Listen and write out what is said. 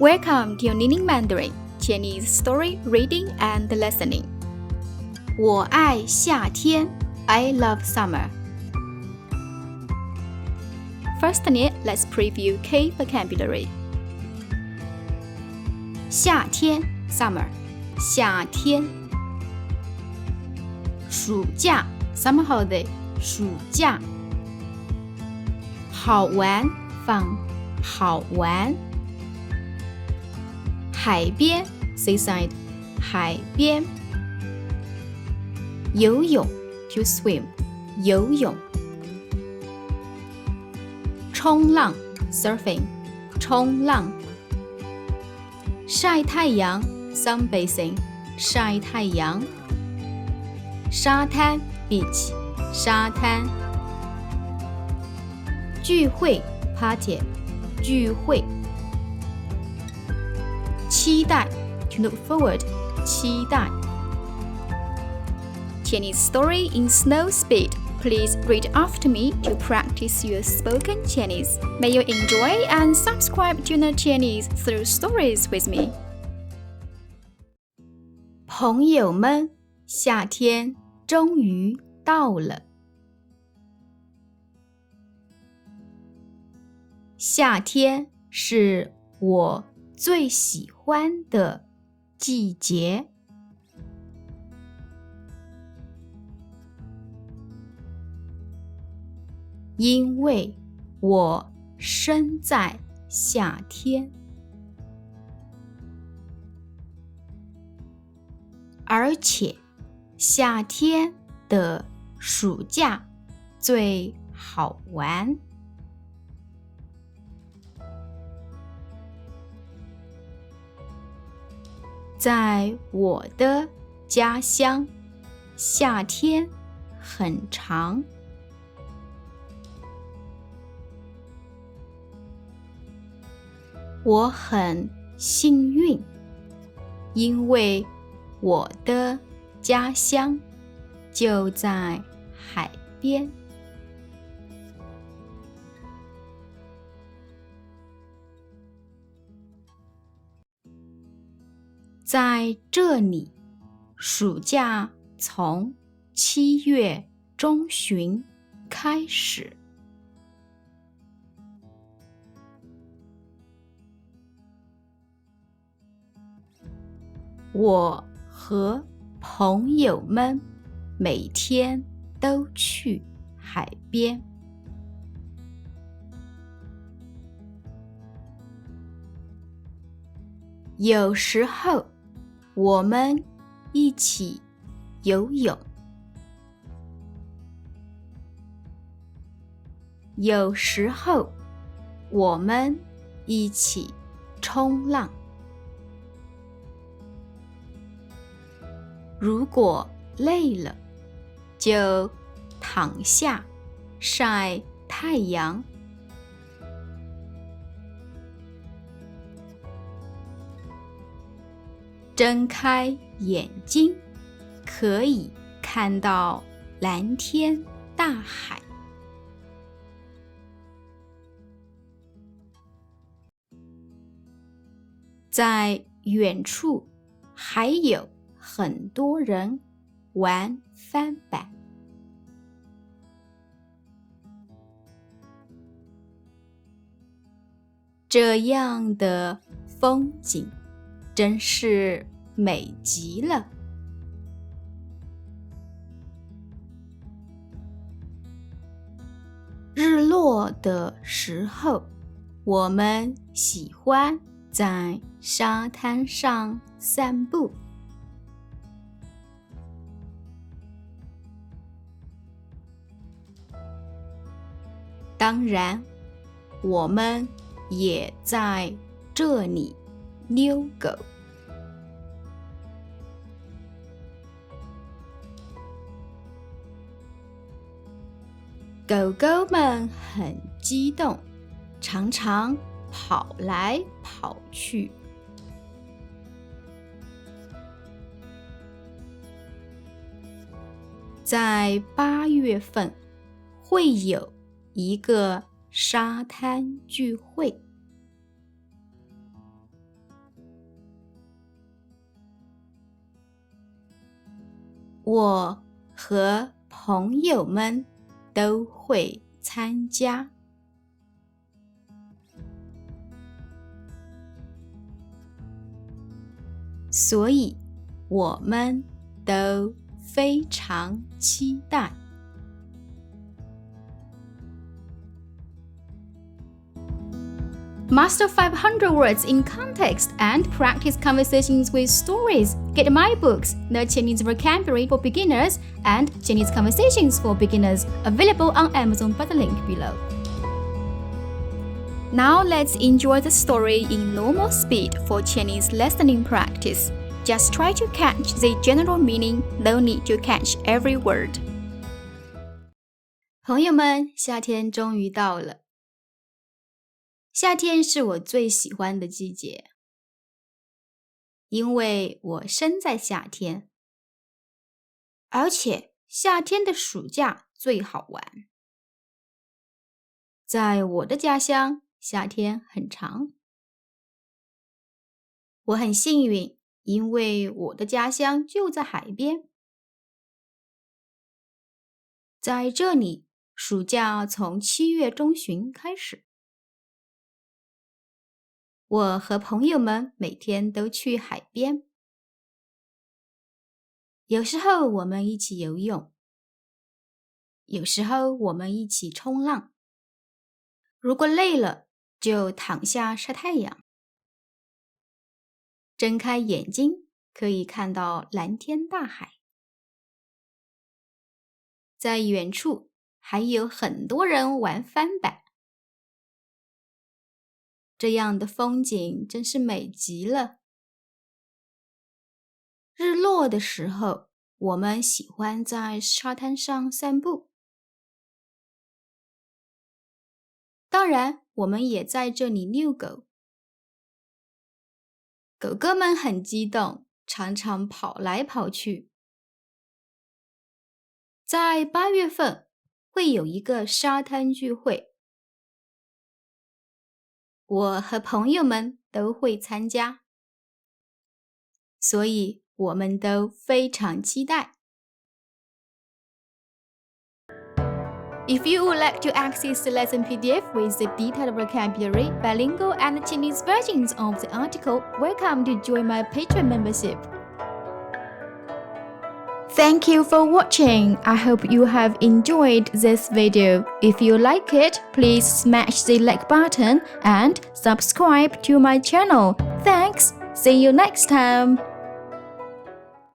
Welcome to Learning Mandarin Chinese Story Reading and Listening. 我爱夏天 I love summer. Firstly, let's preview key vocabulary. 夏天 summer 夏天。暑假 summer holiday 暑假。好玩 fun 好玩。海边 seaside 海边。游泳 to swim 游泳。冲浪 surfing 冲浪。晒太阳 sunbathing 晒太阳。沙滩 beach 沙滩。聚会 party 聚会。期待 to look forward 期待。Chinese story in slow speed. Please read after me to practice your spoken Chinese. May you enjoy and subscribe to Learn Chinese through stories with me. 朋友们，夏天终于到了。夏天是我最喜欢的季节。因为我生在夏天，而且夏天的暑假最好玩。在我的家乡，夏天很长。我很幸运，因为我的家乡就在海边。在这里，暑假从7月中旬开始。我和朋友们每天都去海边。有时候我们一起游泳，有时候我们一起冲浪。如果累了，就躺下晒太阳。睁开眼睛，可以看到蓝天大海。在远处还有很多人玩翻板。这样的风景真是美极了。日落的时候，我们喜欢在沙滩上散步。当然，我们也在这里遛狗。狗狗们很激动，常常跑来跑去。在8月份，会有一个沙滩聚会。我和朋友们都会参加。所以我们都非常期待。Master 500 words in context and practice conversations with stories. Get my books, The Chinese Vocabulary for Beginners and Chinese Conversations for Beginners, available on Amazon by the link below. Now let's enjoy the story in normal speed for Chinese listening practice. Just try to catch the general meaning, no need to catch every word. 朋友们，夏天终于到了。夏天是我最喜欢的季节，因为我生在夏天，而且夏天的暑假最好玩。在我的家乡，夏天很长。我很幸运，因为我的家乡就在海边。在这里，暑假从7月中旬开始。我和朋友们每天都去海边，有时候我们一起游泳，有时候我们一起冲浪。如果累了，就躺下晒太阳。睁开眼睛，可以看到蓝天大海。在远处还有很多人玩翻板。这样的风景真是美极了。日落的时候，我们喜欢在沙滩上散步。当然，我们也在这里遛狗。狗狗们很激动，常常跑来跑去。在8月份，会有一个沙滩聚会。我和朋友们都会参加，所以我们都非常期待。If you would like to access the lesson PDF with the detailed vocabulary, bilingual and Chinese versions of the article, welcome to join my Patreon membership. Thank you for watching. I hope you have enjoyed this video. If you like it, please smash the like button and subscribe to my channel. Thanks. See you next time.